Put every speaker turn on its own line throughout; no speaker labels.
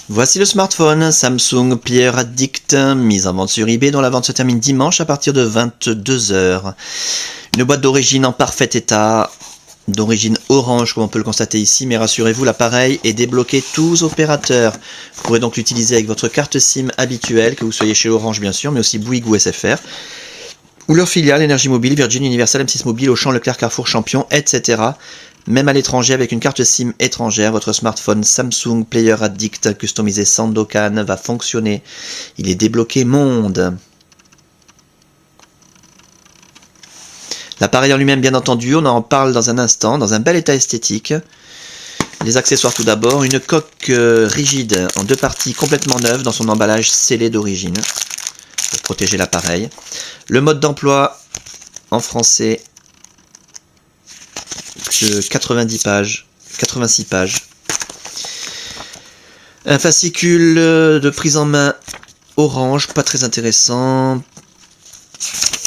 Voici le smartphone Samsung Player Addict, mise en vente sur eBay, dont la vente se termine dimanche à partir de 22 h. Une boîte d'origine en parfait état, d'origine orange comme on peut le constater ici, mais rassurez-vous, l'appareil est débloqué tous opérateurs. Vous pourrez donc l'utiliser avec votre carte SIM habituelle, que vous soyez chez Orange bien sûr, mais aussi Bouygues ou SFR, ou leur filiale Énergie Mobile, Virgin, Universal, M6 Mobile, Auchan, Leclerc, Carrefour, Champion, etc. Même à l'étranger, avec une carte SIM étrangère, votre smartphone Samsung Player Addict customisé Sandokan va fonctionner. Il est débloqué monde. L'appareil en lui-même, bien entendu, on en parle dans un instant, dans un bel état esthétique. Les accessoires tout d'abord, une coque rigide en deux parties complètement neuve dans son emballage scellé d'origine pour protéger l'appareil. Le mode d'emploi en français, 90 pages, 86 pages. Un fascicule de prise en main orange, pas très intéressant.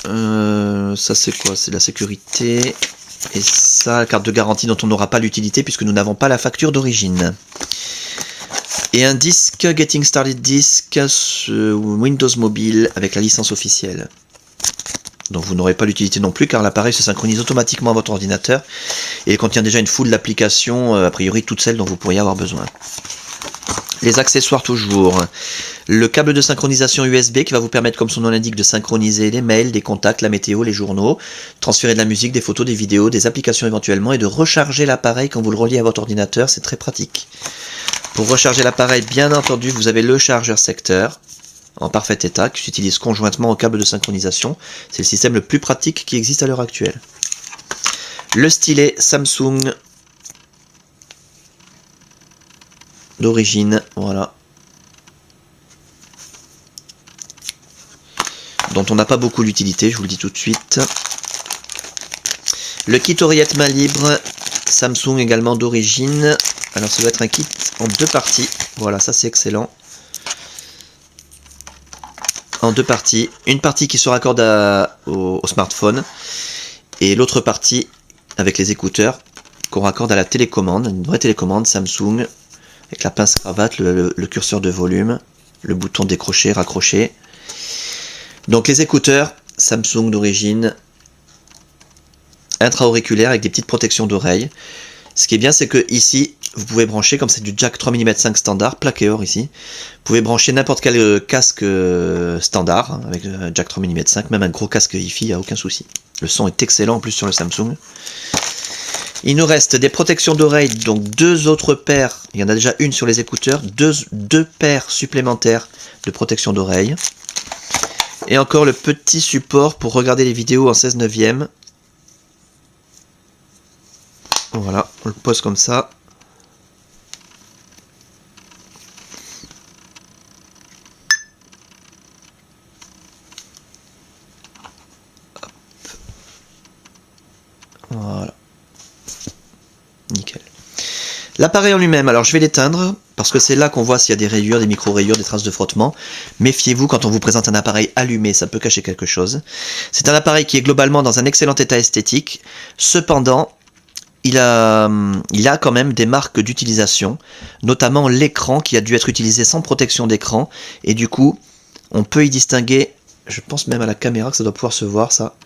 Ça c'est quoi? C'est la sécurité. Et ça, la carte de garantie dont on n'aura pas l'utilité puisque nous n'avons pas la facture d'origine. Et un disque, Getting Started Disc, Windows Mobile avec la licence officielle. Donc vous n'aurez pas l'utilité non plus car l'appareil se synchronise automatiquement à votre ordinateur et il contient déjà une foule d'applications, a priori toutes celles dont vous pourriez avoir besoin. Les accessoires toujours. Le câble de synchronisation USB qui va vous permettre, comme son nom l'indique, de synchroniser les mails, les contacts, la météo, les journaux, transférer de la musique, des photos, des vidéos, des applications éventuellement et de recharger l'appareil quand vous le reliez à votre ordinateur, c'est très pratique. Pour recharger l'appareil, bien entendu, vous avez le chargeur secteur en parfait état, qui s'utilise conjointement au câble de synchronisation. C'est le système le plus pratique qui existe à l'heure actuelle. Le stylet Samsung d'origine, voilà. Dont on n'a pas beaucoup l'utilité, je vous le dis tout de suite. Le kit oreillette main libre, Samsung également d'origine. Alors ça doit être un kit en deux parties. Voilà, ça c'est excellent. En deux parties. Une partie qui se raccorde au smartphone et l'autre partie avec les écouteurs qu'on raccorde à la télécommande, une vraie télécommande Samsung avec la pince cravate, le curseur de volume, le bouton décrocher, raccrocher. Donc les écouteurs Samsung d'origine intra-auriculaire avec des petites protections d'oreilles. Ce qui est bien, c'est que ici, vous pouvez brancher, comme c'est du jack 3 mm 5 standard, plaqué or ici, vous pouvez brancher n'importe quel casque standard, hein, avec jack 3 mm 5, même un gros casque hi-fi, il n'y a aucun souci. Le son est excellent en plus sur le Samsung. Il nous reste des protections d'oreilles, donc deux autres paires, il y en a déjà une sur les écouteurs, deux paires supplémentaires de protections d'oreilles. Et encore le petit support pour regarder les vidéos en 16/9. Voilà, on le pose comme ça. Hop. Voilà. Nickel. L'appareil en lui-même, alors je vais l'éteindre, parce que c'est là qu'on voit s'il y a des rayures, des micro-rayures, des traces de frottement. Méfiez-vous quand on vous présente un appareil allumé, ça peut cacher quelque chose. C'est un appareil qui est globalement dans un excellent état esthétique. Cependant, il a quand même des marques d'utilisation, notamment l'écran qui a dû être utilisé sans protection d'écran, et du coup, on peut y distinguer, je pense même à la caméra que ça doit pouvoir se voir ça,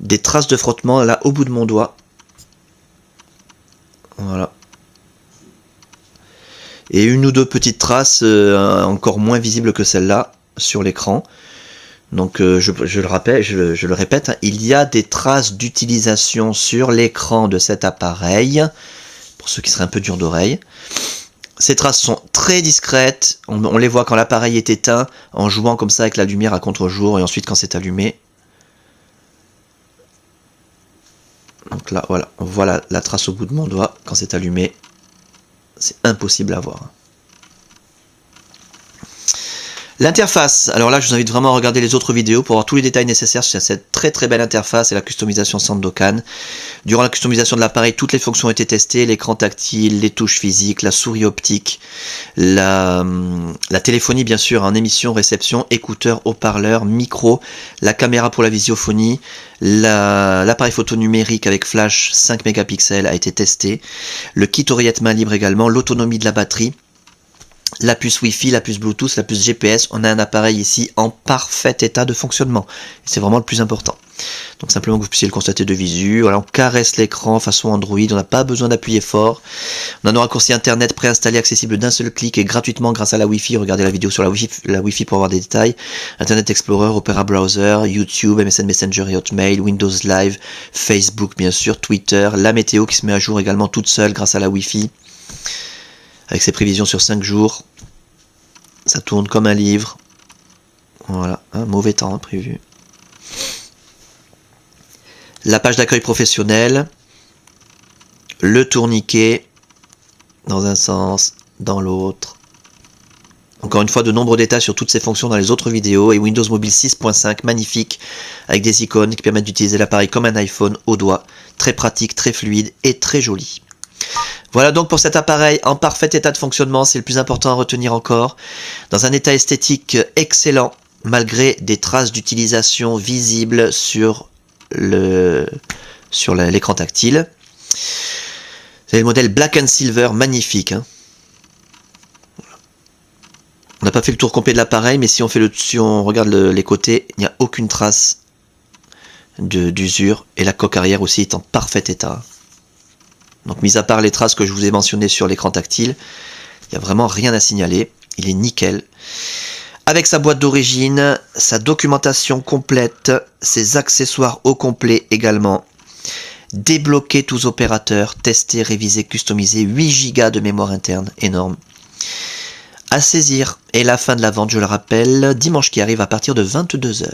des traces de frottement là au bout de mon doigt. Voilà. Et une ou deux petites traces encore moins visibles que celle-là sur l'écran. Donc je le répète, hein, il y a des traces d'utilisation sur l'écran de cet appareil, pour ceux qui seraient un peu durs d'oreille. Ces traces sont très discrètes, on les voit quand l'appareil est éteint, en jouant comme ça avec la lumière à contre-jour, et ensuite quand c'est allumé. Donc là, voilà, on voit la trace au bout de mon doigt, quand c'est allumé, c'est impossible à voir. L'interface, alors là je vous invite vraiment à regarder les autres vidéos pour avoir tous les détails nécessaires sur cette très très belle interface et la customisation Sandokan. Durant la customisation de l'appareil, toutes les fonctions ont été testées, l'écran tactile, les touches physiques, la souris optique, la téléphonie bien sûr, en émission, réception, écouteurs, haut-parleurs, micro, la caméra pour la visiophonie, l'appareil photo numérique avec flash 5 mégapixels a été testé, le kit oreillette main libre également, l'autonomie de la batterie. la puce Wi-Fi, la puce Bluetooth, la puce GPS. On a un appareil ici en parfait état de fonctionnement. C'est vraiment le plus important. Donc simplement que vous puissiez le constater de visu. Voilà, on caresse l'écran façon Android, on n'a pas besoin d'appuyer fort. On a un raccourci internet préinstallé, accessible d'un seul clic et gratuitement grâce à la Wi-Fi. Regardez la vidéo sur la Wi-Fi pour avoir des détails. Internet Explorer, Opera Browser, YouTube, MSN Messenger et Hotmail, Windows Live, Facebook bien sûr, Twitter, la météo qui se met à jour également toute seule grâce à la Wi-Fi. Avec ses prévisions sur 5 jours. Ça tourne comme un livre. Voilà, un mauvais temps prévu. La page d'accueil professionnel, le tourniquet, dans un sens, dans l'autre. Encore une fois, de nombreux détails sur toutes ces fonctions dans les autres vidéos, et Windows Mobile 6.5, magnifique, avec des icônes qui permettent d'utiliser l'appareil comme un iPhone au doigt, très pratique, très fluide et très joli. Voilà donc pour cet appareil en parfait état de fonctionnement, c'est le plus important à retenir encore, dans un état esthétique excellent, malgré des traces d'utilisation visibles sur l'écran tactile. Vous avez le modèle Black and Silver, magnifique. Hein. On n'a pas fait le tour complet de l'appareil, mais si on regarde les côtés, il n'y a aucune trace d'usure, et la coque arrière aussi est en parfait état. Donc mis à part les traces que je vous ai mentionnées sur l'écran tactile, il n'y a vraiment rien à signaler, il est nickel. Avec sa boîte d'origine, sa documentation complète, ses accessoires au complet également. Débloquer tous opérateurs, tester, réviser, customiser, 8 Go de mémoire interne, énorme. À saisir, et la fin de la vente, je le rappelle, dimanche qui arrive à partir de 22 h.